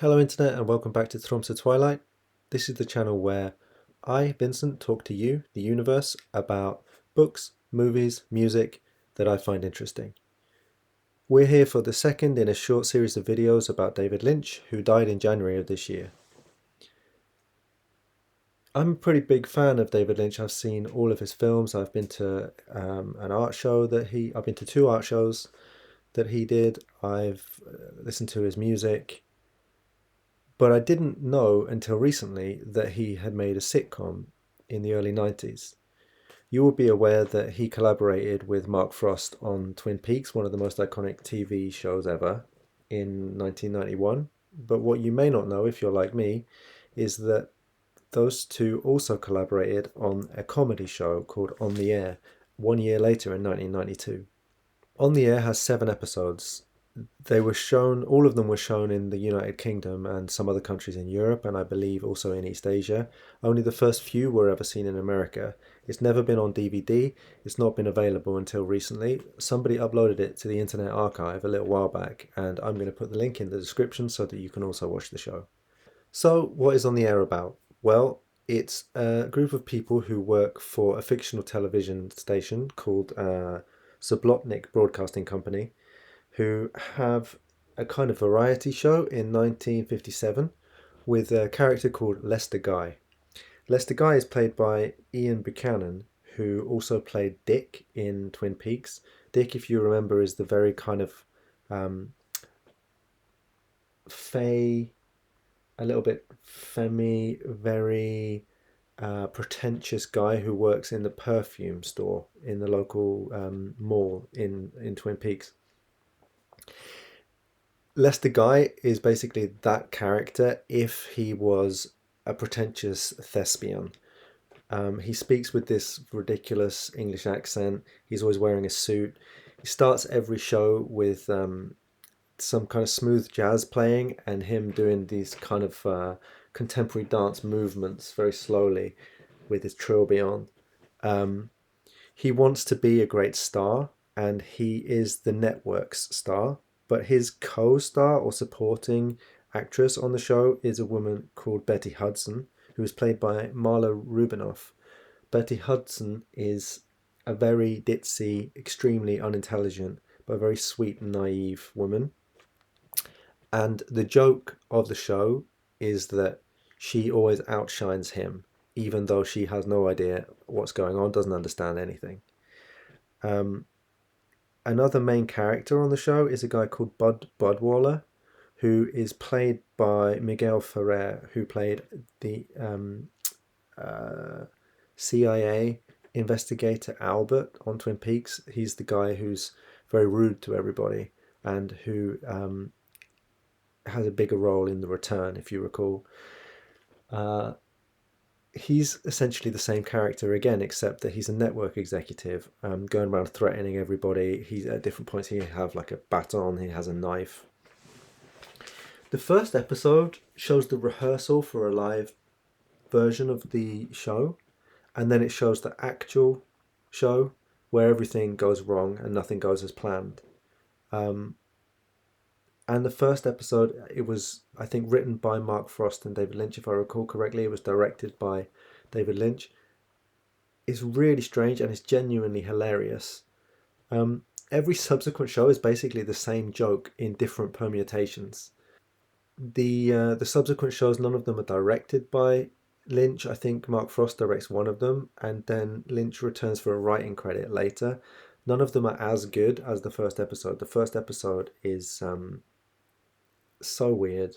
Hello Internet and welcome back to Tromsø Twilight. This is the channel where I, Vincent, talk to you, the universe, about books, movies, music that I find interesting. We're here for the second in a short series of videos about David Lynch, who died in January of this year. I'm a pretty big fan of David Lynch. I've seen all of his films. I've been to I've been to two art shows that he did. I've listened to his music. But I didn't know until recently that he had made a sitcom in the early 90s. You will be aware that he collaborated with Mark Frost on Twin Peaks, one of the most iconic TV shows ever, in 1991. But what you may not know, if you're like me, is that those two also collaborated on a comedy show called On the Air 1 year later in 1992. On the Air has 7 episodes. They were shown, all of them were shown in the United Kingdom and some other countries in Europe, and I believe also in East Asia. Only the first few were ever seen in America. It's never been on DVD. It's not been available until recently. Somebody uploaded it to the Internet Archive a little while back, and I'm going to put the link in the description so that you can also watch the show. So, what is On the Air about? Well, it's a group of people who work for a fictional television station called Sublotnik Broadcasting Company, who have a kind of variety show in 1957 with a character called Lester Guy. Lester Guy is played by Ian Buchanan, who also played Dick in Twin Peaks. Dick, if you remember, is the very kind of um, fey, a little bit femmy, very pretentious guy who works in the perfume store in the local mall in Twin Peaks. Lester Guy is basically that character if he was a pretentious thespian. He speaks with this ridiculous English accent. He's always wearing a suit. He starts every show with some kind of smooth jazz playing and him doing these kind of contemporary dance movements very slowly with his trilby on. Um, he wants to be a great star, and he is the network's star. But his co-star or supporting actress on the show is a woman called Betty Hudson, who is played by Marla Rubinoff. Betty Hudson is a very ditzy, extremely unintelligent, but very sweet and naive woman. And the joke of the show is that she always outshines him, even though she has no idea what's going on, doesn't understand anything. Um, Another main character on the show is a guy called Bud Budwaller, who is played by Miguel Ferrer, who played the uh, CIA investigator Albert on Twin Peaks. He's the guy who's very rude to everybody and who has a bigger role in The Return, if you recall. Uh, he's essentially the same character again, except that he's a network executive, going around threatening everybody. He's at different points. He have like a baton. He has a knife. The first episode shows the rehearsal for a live version of the show, and then it shows the actual show where everything goes wrong and nothing goes as planned. Um, and the first episode, it was, I think, written by Mark Frost and David Lynch, if I recall correctly. It was directed by David Lynch. It's really strange and it's genuinely hilarious. Every subsequent show is basically the same joke in different permutations. The subsequent shows, none of them are directed by Lynch. I think Mark Frost directs one of them, and then Lynch returns for a writing credit later. None of them are as good as the first episode. The first episode is so weird,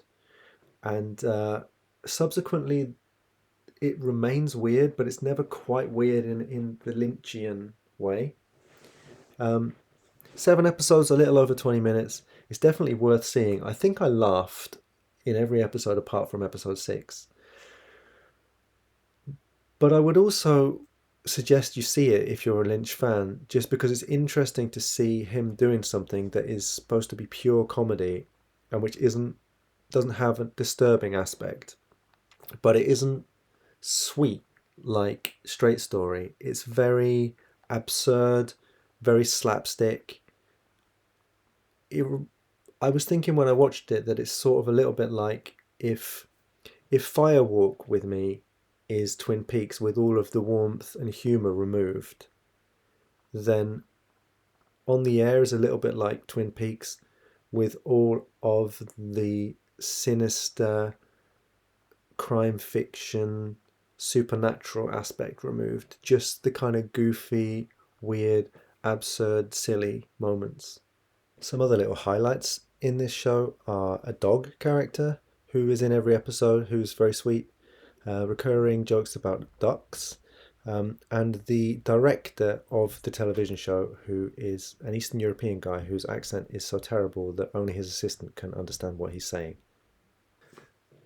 and subsequently it remains weird, but it's never quite weird in the Lynchian way. Um, 7 episodes, a little over 20 minutes. It's definitely worth seeing. I think I laughed in every episode apart from episode 6. But I would also suggest you see it if you're a Lynch fan, just because it's interesting to see him doing something that is supposed to be pure comedy and which isn't doesn't have a disturbing aspect, but it isn't sweet like Straight Story. It's very absurd, very slapstick. It, I was thinking when I watched it that it's sort of a little bit like if Firewalk with Me is Twin Peaks with all of the warmth and humour removed, then On the Air is a little bit like Twin Peaks with all of the sinister crime fiction supernatural aspect removed, just the kind of goofy, weird, absurd, silly moments. Some other little highlights in this show are a dog character who is in every episode, who's very sweet, recurring jokes about ducks, and the director of the television show, who is an Eastern European guy whose accent is so terrible that only his assistant can understand what he's saying.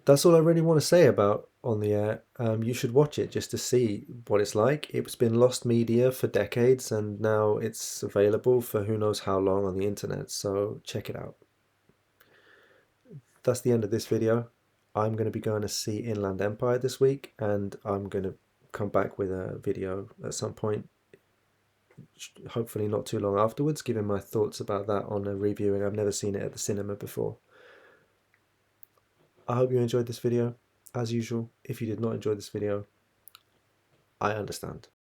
That's all I really want to say about On the Air. You should watch it just to see what it's like. It's been lost media for decades and now it's available for who knows how long on the internet, so check it out. That's the end of this video. I'm going to be going to see Inland Empire this week, and I'm going to come back with a video at some point, hopefully not too long afterwards, giving my thoughts about that on a reviewing. I've never seen it at the cinema before. I hope you enjoyed this video. As usual, if you did not enjoy this video, I understand.